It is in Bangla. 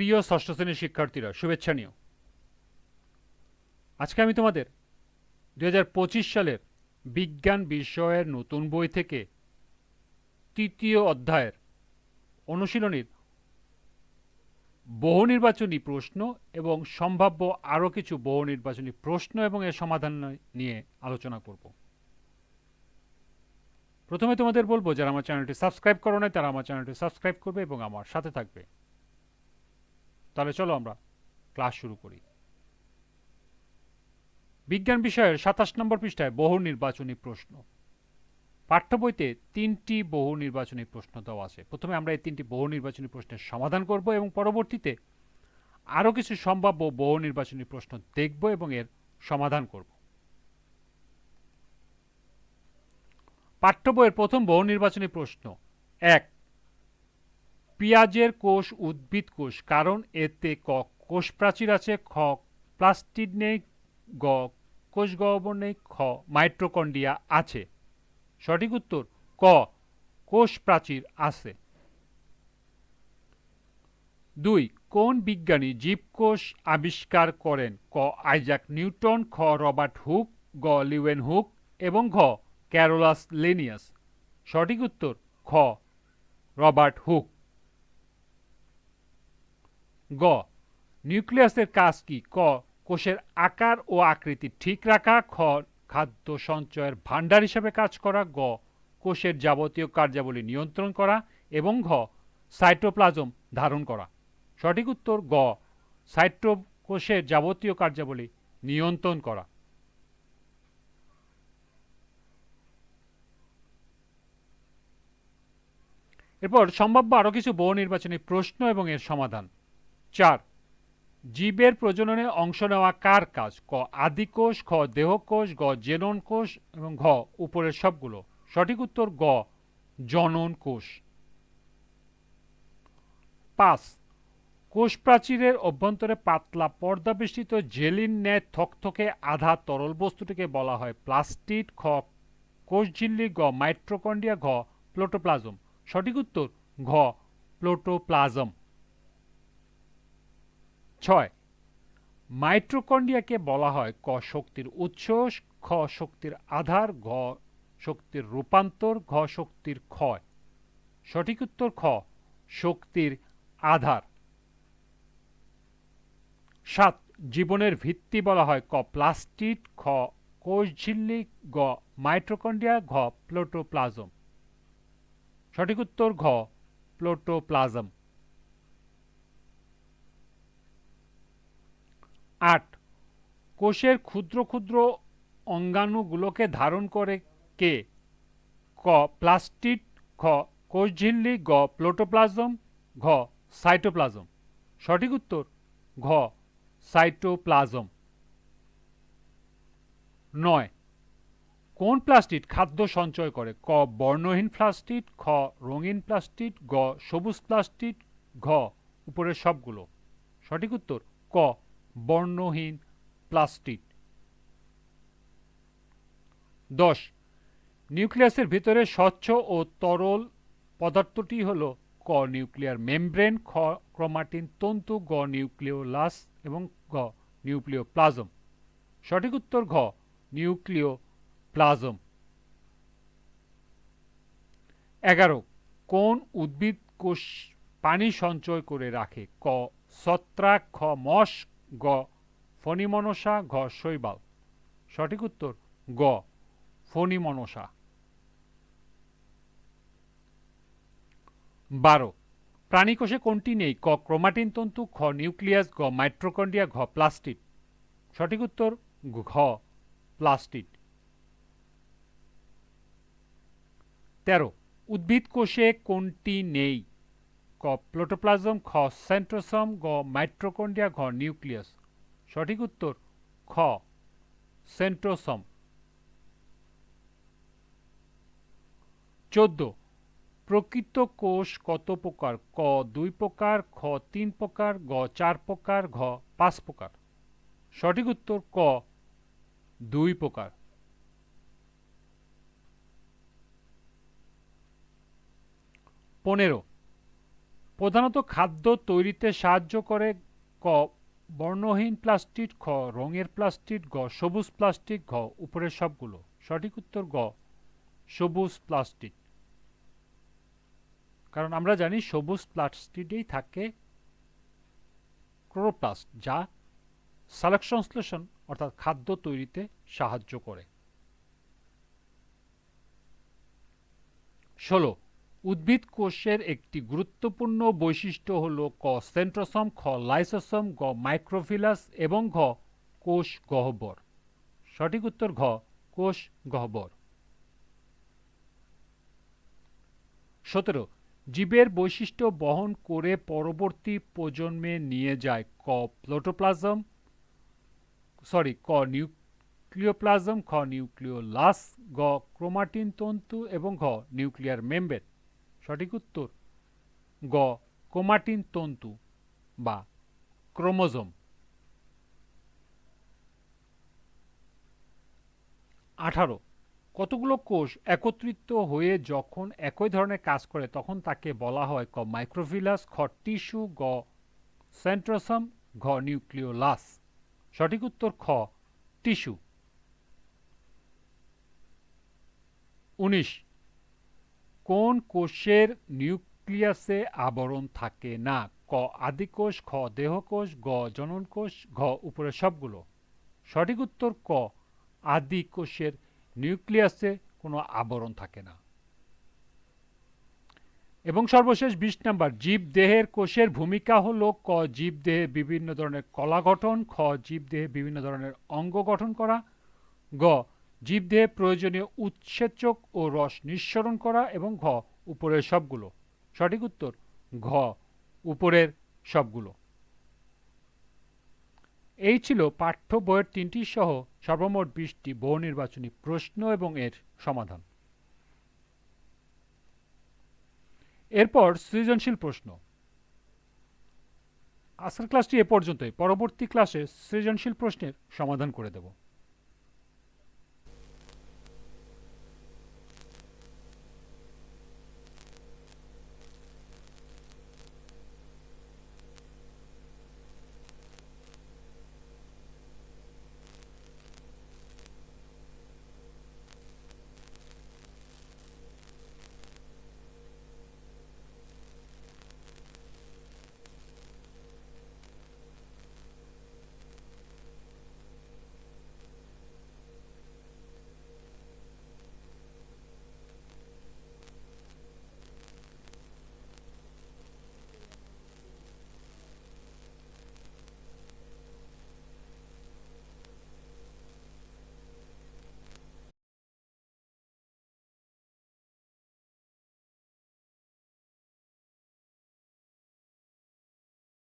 প্রিয় ষষ্ঠ শ্রেণীর শিক্ষার্থীরা, শুভেচ্ছা নিও। আজকে আমি তোমাদের 2025 সালের বিজ্ঞান বিষয়ের নতুন বই থেকে তৃতীয় অধ্যায়ের অনুশীলনীর বহু নির্বাচনী প্রশ্ন এবং সম্ভাব্য আরও কিছু বহু নির্বাচনী প্রশ্ন এবং এর সমাধান নিয়ে আলোচনা করব। প্রথমে তোমাদের বলবো, যারা আমার চ্যানেলটি সাবস্ক্রাইব করো না তারা আমার চ্যানেলটি সাবস্ক্রাইব করবে এবং আমার সাথে থাকবে। তাহলে চলো আমরা ক্লাস শুরু করি। বিজ্ঞান বিষয়ের 27 নম্বর পৃষ্ঠায় বহু নির্বাচনী প্রশ্ন। পাঠ্য বইতে 3টি বহু নির্বাচনী প্রশ্ন দেওয়া আছে। প্রথমে আমরা এই 3টি বহু নির্বাচনী প্রশ্নের সমাধান করব এবং পরবর্তীতে আরও কিছু সম্ভাব্য বহু নির্বাচনী প্রশ্ন দেখব এবং এর সমাধান করব। পাঠ্য বইয়ের প্রথম বহু নির্বাচনী প্রশ্ন 1, পেঁয়াজের কোষ উদ্ভিদ কোষ, কারণ এতে ক কোষ প্রাচীর আছে, খ প্লাস্টিড নেই, গ কোষ গহ্বর নেই, খ মাইটোকন্ড্রিয়া আছে। সঠিক উত্তর ক কোষ প্রাচীর আছে। 2, কোন বিজ্ঞানী জীবকোষ আবিষ্কার করেন? ক আইজাক নিউটন, খ রবার্ট হুক, গ লিওয়েন হুক এবং ঘ ক্যারোলাস লিনিয়াস। সঠিক উত্তর খ রবার্ট হুক। গ নিউক্লিয়াসের কাজ কি? ক কোষের আকার ও আকৃতি ঠিক রাখা, খ খাদ্য সঞ্চয়ের ভাণ্ডার হিসেবে কাজ করা, গ কোষের যাবতীয় কার্যাবলী নিয়ন্ত্রণ করা এবং ঘ সাইটোপ্লাজম ধারণ করা। সঠিক উত্তর গ কোষের যাবতীয় কার্যাবলী নিয়ন্ত্রণ করা। এরপর সম্ভাব্য আরও কিছু বহু নির্বাচনী প্রশ্ন এবং এর সমাধান। 4, জীবের প্রজননে অংশ নেওয়া কার কাজ? ক আদিকোষ, খ দেহকোষ, গ জেনন কোষ এবং ঘ উপরের সবগুলো। সঠিক উত্তর গ জনন কোষ। 5, কোষ প্রাচীরের অভ্যন্তরে পাতলা পর্দা বেষ্টিত জেলির ন্যায় থকথকে আধা তরল বস্তুটিকে বলা হয় প্লাস্টিড, খ কোষঝিল্লি, গ মাইটোকন্ড্রিয়া, ঘ প্লোটোপ্লাজম। সঠিক উত্তর ঘ প্লোটোপ্লাজম। 6, মাইটোকন্ড্রিয়াকে বলা হয় ক শক্তির উৎস, খ শক্তির আধার, ঘ শক্তির রূপান্তর, ঘ শক্তির ক্ষয়। সঠিক উত্তর খ শক্তির আধার। 7, জীবনের ভিত্তি বলা হয় ক প্লাস্টিড, খ কোষঝিল্লি, গ মাইটোকন্ড্রিয়া, ঘ প্লোটোপ্লাজম। সঠিক উত্তর ঘ প্লোটোপ্লাজম। 8, কোষের ক্ষুদ্র ক্ষুদ্র অঙ্গাণুগুলোকে ধারণ করে কে? ক প্লাস্টিড, খ কোষঝিল্লি, গ প্লোটোপ্লাজম, ঘ সাইটোপ্লাজম। সঠিক উত্তর ঘ সাইটোপ্লাজম। 9, কোন প্লাস্টিড খাদ্য সঞ্চয় করে? ক বর্ণহীন প্লাস্টিড, খ রঙিন প্লাস্টিড, গ সবুজ প্লাস্টিড, ঘ উপরের সবগুলো। সঠিক উত্তর ক বর্ণহীন প্লাস্টিড। 10, নিউক্লিয়াসের ভিতরে স্বচ্ছ ও তরল পদার্থটি হল ক নিউক্লিয়ার মেমব্রেন, খ ক্রোমাটিন তন্তু, গ নিউক্লিওলাস এবং ঘ নিউক্লিওপ্লাজম। সঠিক উত্তর ঘ নিউক্লিওপ্লাজম। 11, কোন উদ্ভিদ কোষ পানি সঞ্চয় করে রাখে? ক ছত্রাক, খ মস্ক, গ ফণিমনসা, ঘ শৈবাল। সঠিক উত্তর গ ফণিমনসা। 12, প্রাণীকোষে কোনটি নেই? ক ক্রোমাটিন তন্তু, খ নিউক্লিয়াস, গ মাইটোকন্ড্রিয়া, ঘ প্লাস্টিড। সঠিক উত্তর ঘ প্লাস্টিড। 13, উদ্ভিদ কোষে কোনটি নেই? ক প্লোটোপ্লাজম, খ সেন্ট্রোসোম, গ মাইটোকন্ড্রিয়া, ঘ নিউক্লিয়াস। সঠিক উত্তর খ সেন্ট্রোসোম। 14, প্রকৃত কোষ কত প্রকার? ক 2 প্রকার, খ 3 প্রকার, গ 4 প্রকার, ঘ 5 প্রকার। সঠিক উত্তর ক 2 প্রকার। 15, প্রধানত খাদ্য তৈরিতে সাহায্য করে। ক বর্ণহীন প্লাস্টিক, খ রঙের প্লাস্টিক, গ সবুজ প্লাস্টিক, ঘ উপরের সবগুলো। সঠিক উত্তর গ সবুজ প্লাস্টিক। কারণ আমরা জানি সবুজ প্লাস্টিকেই থাকে ক্লোরোপ্লাস্ট, যা সালোক সংশ্লেষণ অর্থাৎ খাদ্য তৈরিতে সাহায্য করে। ১৬ উদ্ভিদ কোষের একটি গুরুত্বপূর্ণ বৈশিষ্ট্য হল ক সেন্ট্রোসোম, খ লাইসোসোম, গ মাইক্রোফিলাস এবং ঘ কোষ গহ্বর। সঠিক উত্তর ঘ কোষ গহ্বর। ১৭ জীবের বৈশিষ্ট্য বহন করে পরবর্তী প্রজন্মে নিয়ে যায়। ক প্লোটোপ্লাজম, ক নিউক্লিওপ্লাজম, খ নিউক্লিওলাস, গ ক্রোমাটিন তন্তু এবং ঘ নিউক্লিয়ার মেমব্রেন। সঠিক উত্তর গ ক্রোমাটিন তন্তু বা ক্রোমোজোম। ১৮ কতগুলো কোষ একত্রিত হয়ে যখন একই ধরনের কাজ করে তখন তাকে বলা হয় ক মাইক্রোভিলাস, খ টিস্যু, গ সেন্ট্রোসোম, ঘ নিউক্লিওলাস। সঠিক উত্তর খ টিস্যু। ১৯ কোন কোষের নিউক্লিয়াসে আবরণ থাকে না? ক আদিকোষ, খ দেহকোষ, গ জননকোষ, ঘ উপরের সবগুলো। সঠিক উত্তর ক আদিকোষের নিউক্লিয়াসে কোনো আবরণ থাকে না। এবং সর্বশেষ ২০ নাম্বার জীবদেহের কোষের ভূমিকা হলো ক জীবদেহে বিভিন্ন ধরনের কলা গঠন, খ জীবদেহে বিভিন্ন ধরনের অঙ্গ গঠন করা, গ জীবদেহে প্রয়োজনীয় উৎসেচক ও রস নিঃসরণ করা এবং ঘ উপরের সবগুলো। সঠিক উত্তর ঘ উপরের সবগুলো। এই ছিল পাঠ্য বইয়ের ৩টি সহ সর্বমোট ২০টি বহু নির্বাচনী প্রশ্ন এবং এর সমাধান। এরপর সৃজনশীল প্রশ্ন। আজকের ক্লাসটি এ পর্যন্তই। পরবর্তী ক্লাসে সৃজনশীল প্রশ্নের সমাধান করে দেব।